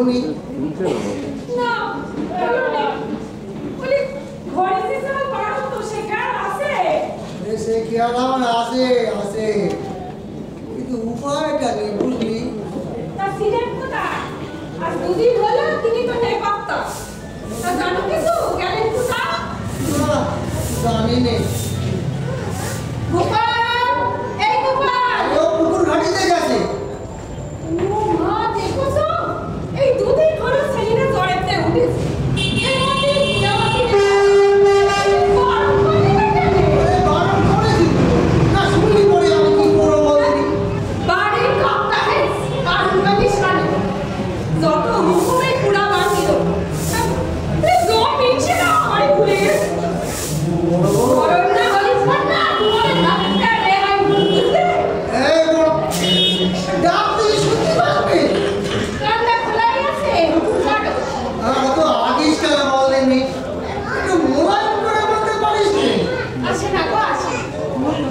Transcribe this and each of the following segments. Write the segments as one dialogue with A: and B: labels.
A: বলনি
B: না বলি ঘরে যে সব পারো তো সে কার আছে
A: সে কি আমার আছে আছে কিন্তু উপায়টা নেই বুঝলি
B: তা সিলেট কোথায় আর দুদিন হলো তিনি তো নেই পাত্তা তা জানো কিছু গেলেন কোথায়
A: জানি নেই
B: গোপাল এই গোপাল
A: ও পুকুর ঘাটিতে গেছে
B: ও মা দেখো তো এই দুদিন হলো ছেলেরা জ্বরেতে উঠেছে এই মধ্যে যাওয়াতে গরম করে গেলে
A: বারণ করেছি না শুনলি পরে আমি কি করবো বলছি
B: বাড়ির কাপটাকে কারণ কাটিস রানি যত হুকুমে পুরা বাঁধিল জোর মিলছে না আমারই ভুলে গেছে গরম না হলে ফাটা তোমার ডাক্তার রে আমি বুঝতে
A: এই বড় ডাক তুই শুনতে পারবি
B: কানটা খোলাই আছে হুকুম কাটো
A: তো আগিস কেন বলেনি একটু মোবাইল করে বলতে পারিস নি
B: আসে না গো আসে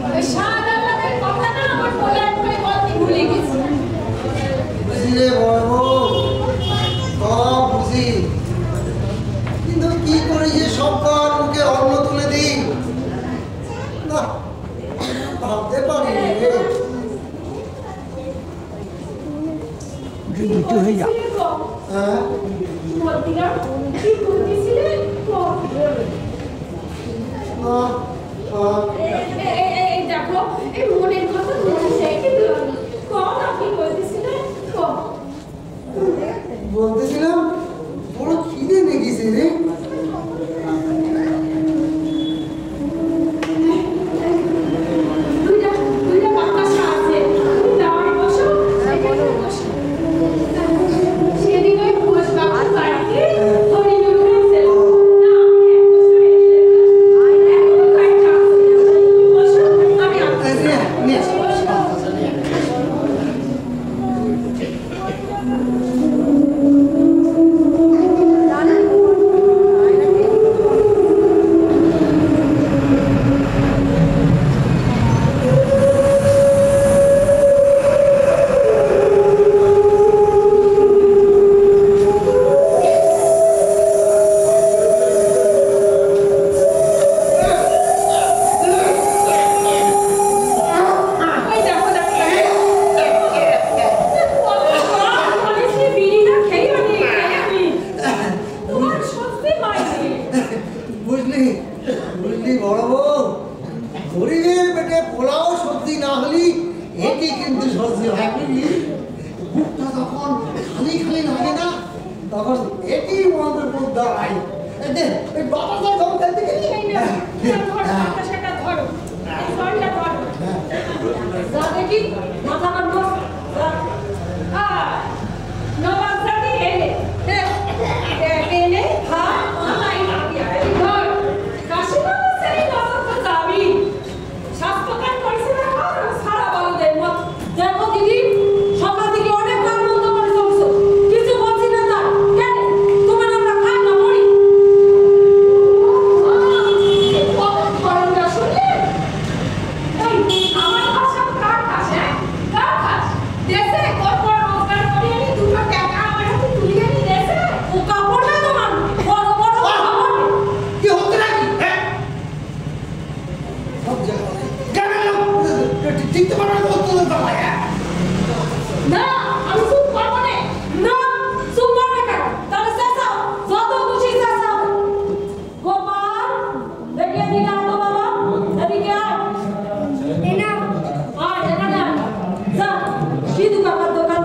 B: ওই শাহজালালের কথা না আমার মোবাইল করে বলতে ভুলে গেছি
A: বুঝলে বড় সব বুঝি কিন্তু কি করে যে সবার মুখে অন্ন তুলে দিই না ভাবতে পারিনি রে
C: দুটো হয়ে যা
A: হ্যাঁ
B: মতিরা কি করতেছিলে
A: না
B: এই দেখো এই মনের কথা বলছে কিন্তু কম আপনি করতেছিলে কম
A: বলতেছিলাম বড় খিদে লেগেছে রে
B: দুইটা বাতাসা আছে তুমি দাঁড়িয়ে বসো এখানে বসো সেদিন ওই ঘোষবাবুর বাড়িতে হরিণুর হয়েছিল না আমি এখনো কয়েকটা বসো আমি
A: বুঝলি বুঝলি বড় বউ গরিবের পেটে পোলাও সবজি না হলি এটি কিন্তু সবজি হয় বুঝলি বুকটা যখন খালি খালি লাগে না তখন এটি মন্ত্র পুর দাঁড়ায় এই বাতাসা যখন দেখতে গেলি
B: দেখো দিদি সকাল থেকে অনেক কাজ বন্ধ করে চলছো কিছু বলছি না তার কেন তোমার আমরা খাই না মরি গরমটা শুনলে আমার ভাষা কার খাস হ্যাঁ কার খাস দেশে কর্পোর রোজগার করিয়ে নি দুটো টাকা আমার হাতে তুলিয়ে নি দেশে ও কাপড় না তোমার বড় বড় কাপড়
A: কি হচ্ছে নাকি হ্যাঁ সব জায়গায় কেন ঠিক তো পারো তো দাঁড়ায়
B: না আমি চুপ করবো না না চুপ করবে কেন তাহলে চেঁচাও যত খুশি চেঁচাও গোপাল দেখে এদিকে আয় তো বাবা এদিকে আয় আয় এখানে আয় যা সিধু কাকার দোকান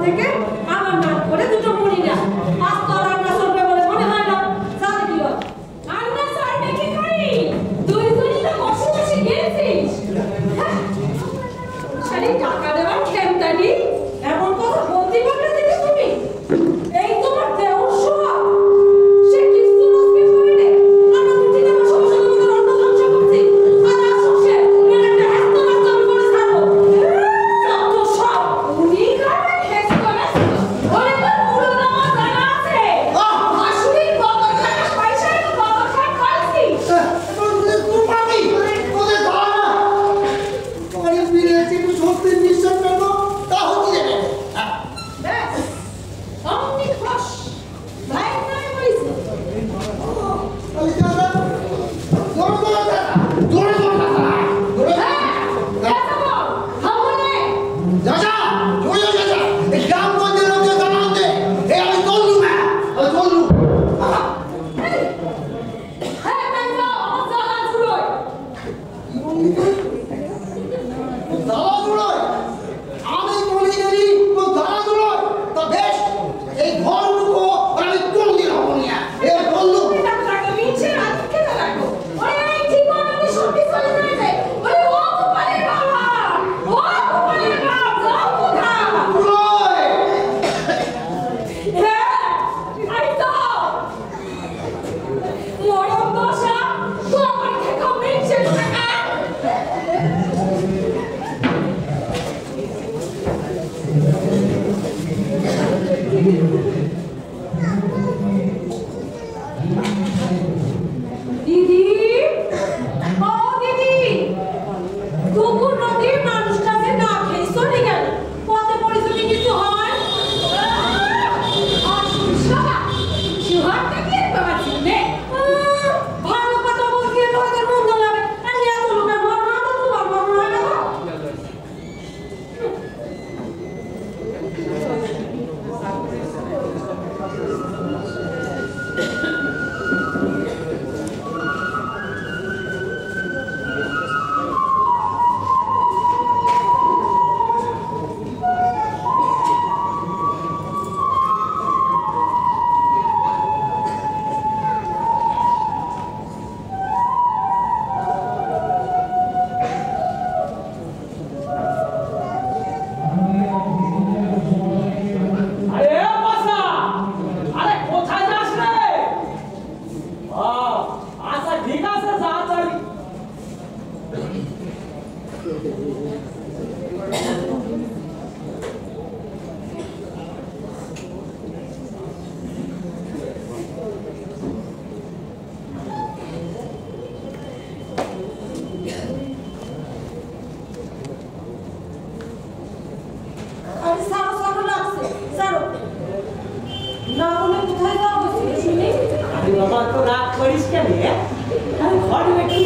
B: আমার কি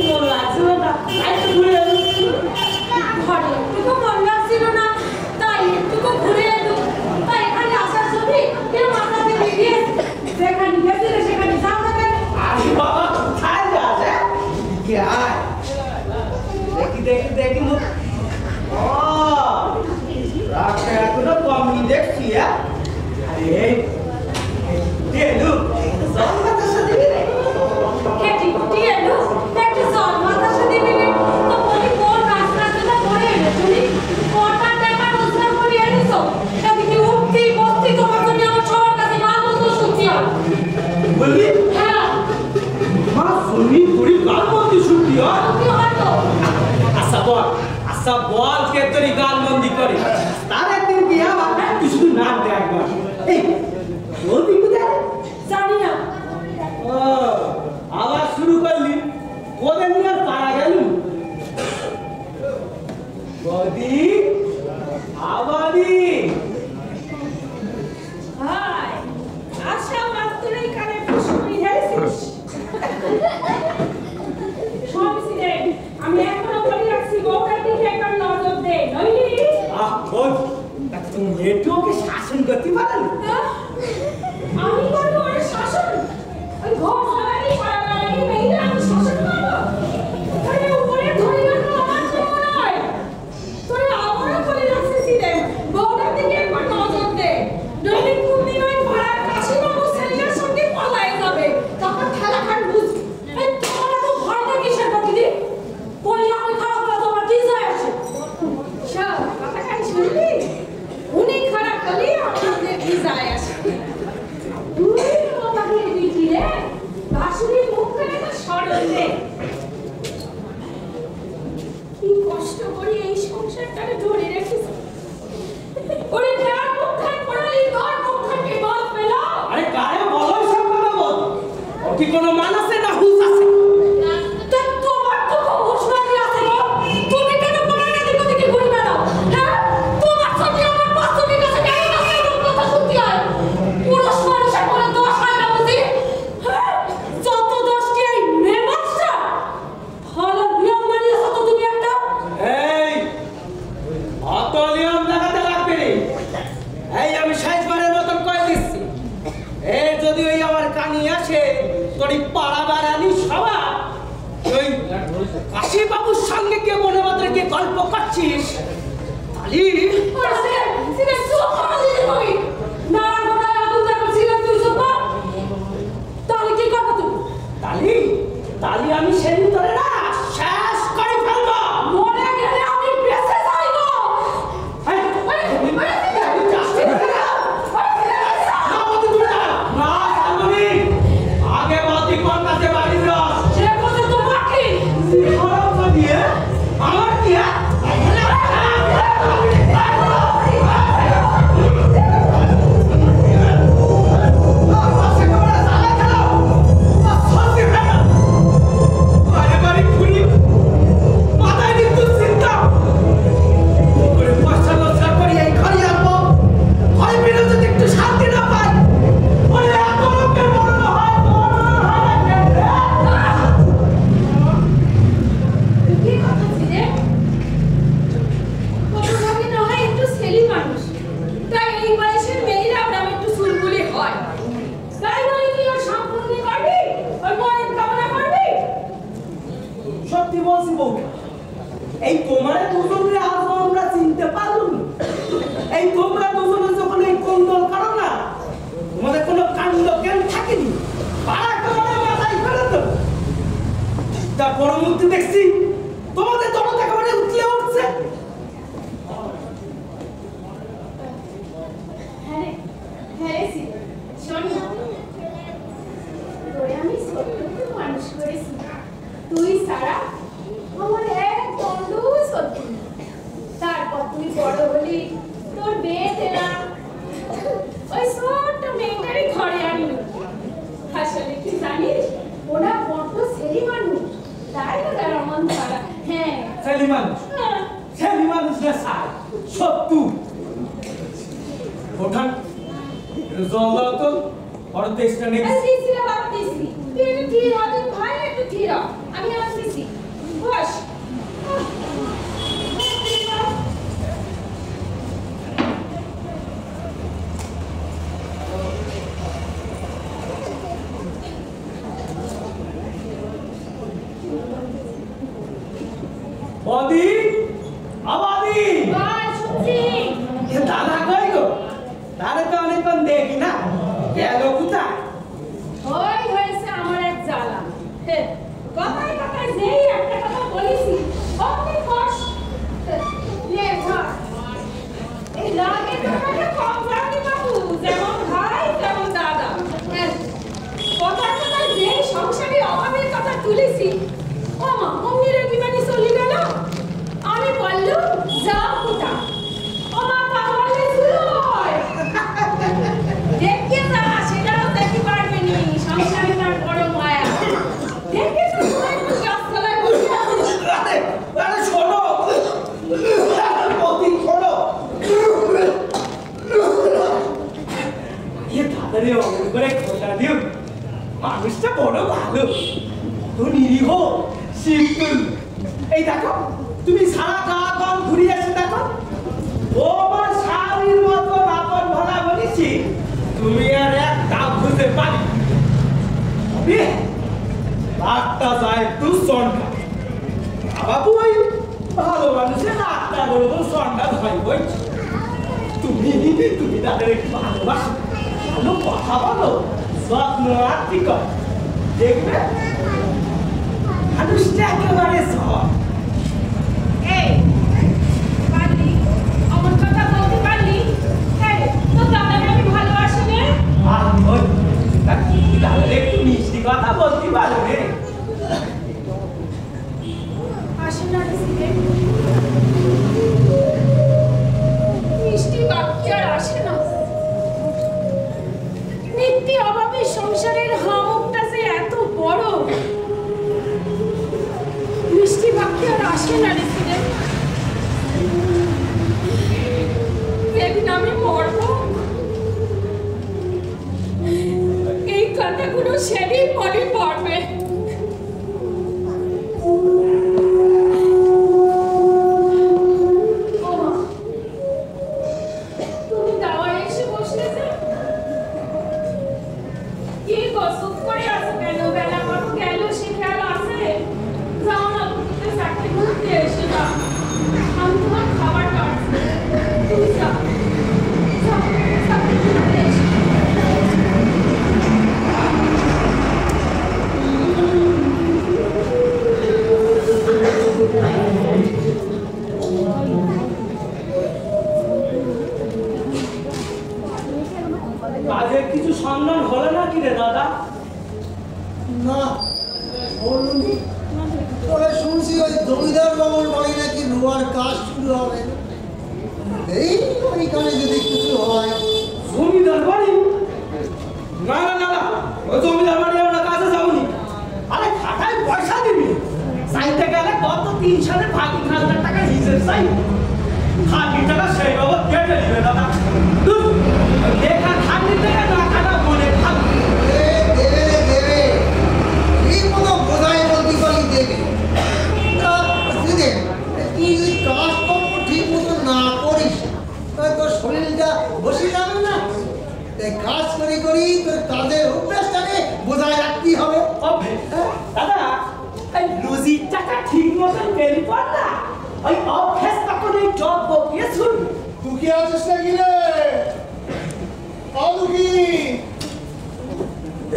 C: এই তোমার দুজনে আজ আমরা চিনতে পারলাম। এই তোমরা দুজনে যখন এই কোন্দল করো না, তোমাদের কোনো কাণ্ড জ্ঞান থাকেনি, পাড়া তোমাদের মাথায় ফেলে তো। তার পরবর্তী দেখছি তোমাদের দরদ একেবারে উঠলে উঠছে।
B: তুই সারা আমার এক দণ্ড সত্যি। তারপর তুই বড় হলি, তোর বিয়ে দিলাম, ওই ছোট্ট মেয়েটারই ঘরে আনলো। আসলে কি জানিস, ওরা বড্ড সেরি মানুষ, তাই না তার মন খারাপ। হ্যাঁ
C: সেরি মানুষ, সেরি মানুষ না স্যার, সত্যু। ওঠান জল দাও তো, ওর দেশটা নেই।
B: দিছিরা বাপ দিছি, তুই একটু ধীর হ, তুই ভাই একটু ধীর হ, আমি আসতেছি। বস।
C: বদি আবাদি
B: শুনছি
C: দাদা কই গো? তারে তো অনেকক্ষণ দেখি না, গেল কোথায়?
B: ওই হয়েছে আমার এক জ্বালা। কথায় কথায় যেই একটা কথা বলেছি অমনি ফস। নে ধর, এই লাগে তোমাকে কম জানি বাবু, যেমন ভাই তেমন দাদা। কথায় কথায় যেই সংসারে অভাবের কথা তুলেছি, ও মা অমনি রেগিমানি চলে গেল। আমি বললুম যাও কোথা, ও মা তাহলে শুরু হয়। দেখে যা, সেটাও দেখতে পারবে নি, সংসারে তার বড় মায়া। দেখে তো একটু গাছতলায় বসে আছে।
C: আরে শোনো বদি, শোনো দাদারে অমন করে খোঁজা দিও। মানুষটা বড় ভালো, তো নিরীহ সিম্পল। এই দেখো তুমি সারা গান ঘুরিয়ে এসে দেখো, ও আমার স্বামীর মতো আপন ভরা বলেছি, তুমি আর এক দাম খুঁজে পারি। রাতটা যায় একটু সন্ধ্যা, বাবু ওই ভালো মানুষের রাতটা বলবো সন্ধ্যা ধরে বলছি। তুমি তুমি তাদের একটু ভালোবাসো, ভালো কথা বলো, স্বপ্ন আর ঠিক দেখবে মানুষটা একেবারে সব।
B: এই পারলি আমার কথা বলতে পারলি? এই তো দাদাকে আমি ভালোবাসি নে।
C: আর ওই তাহলে একটু মিষ্টি কথা বলতে পারবে?
B: আসে না রে, মিষ্টি বাক্য আর আসে না। নিত্য অভাবে সংসারের হামুকটা যে এত বড়, মিষ্টি বাক্য আর আসে না রে। যেদিন আমি মরব, এই কথাগুলো সেদিন মনে পড়বে। তুমি দাওয়ায় এসে বসলে যে, কি কসুক করে আসো কেন? বেলা কত গেল সে খেয়াল আছে? যাও না, তুমি চাকরি করতে এসে না, আমি তোমার খাবারটা আসছি, তুমি যাও চাকরি করতে এসে।
C: কাজের কিছু সন্ধান হলো না কি রে দাদা?
A: না বলুন, তবে শুনছি ওই জমিদার বাবুর বাড়ি নাকি রোয়ার কাজ শুরু হবে। এই ওইখানে যদি কিছু হয়।
C: জমিদার বাড়ি? না না না না, ওই জমিদার বাড়ি আমরা কাজে যাবনি। আরে খাতায় পয়সা দিবি, চাইতে গেলে গত 3 সালে 5,000 টাকা হিসেব চাই। খাটি টাকা সেই বাবদ কেটে দিবে দাদা। দেখা খাটি টাকা না খাটা মনে থাকবে।
A: দেবে দেবে, ঠিক মতো বোঝাই বলতে পারি দেবে। তুই যদি কাজকর্ম ঠিক মতো না করিস, তাহলে তোর শরীরটা বসে যাবে না। তাই কাজ করি করি তোর কাজের অভ্যাসটাকে বোঝায় রাখতেই হবে।
C: দাদা, এই রুজির টাকা ঠিক মতন পেলি পর না, ওই অভ্যেস তখন এই জব বকিয়ে শুনবে।
D: তুই কি আছিস নাকি রে? দুঃখী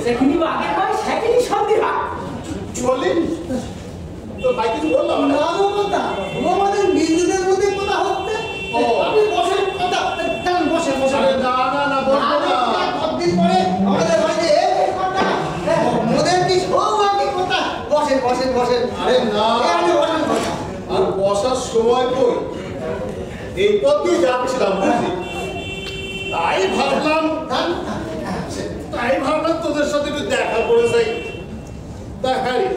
C: সেখানে আগের ভাই সেখানে সন্ধি হয়।
D: কি বললি? তোর ভাই কিছু বললাম না?
A: না গো কথা, ও আমাদের নিজেদের মধ্যে কথা হচ্ছে।
D: ও।
A: আপনি বসেন, কথা দাঁড়ান, বসেন বসেন।
D: আরে না না না, বলবো না।
A: কতদিন পরে আমাদের বাড়িতে এই কথা, মোদের কি সৌভাগ্য কথা। বসেন বসেন বসেন।
D: আরে না।
A: এখানে বসেন কথা।
D: আর বসার সময় কই, এই পথ দিয়ে যাচ্ছিলাম বুঝলি, তাই ভাবলাম তোদের সাথে একটু দেখা করে যাই। তা হ্যাঁ রে,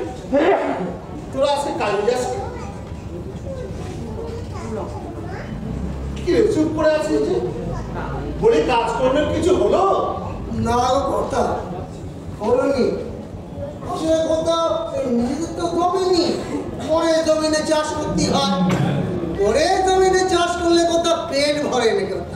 D: তোরা আজকে কাজে যাস কি? কি রে চুপ করে আছিস যে? বলি কাজকর্মের কিছু হলো?
A: না গো কথা, হলোনি। আসলে কথা, নিজেদের তো জমিনি, পরে জমিনে চাষ করতে হয়। পরে জমিনে চাষ করলে কথা পেট ভরে না কথা।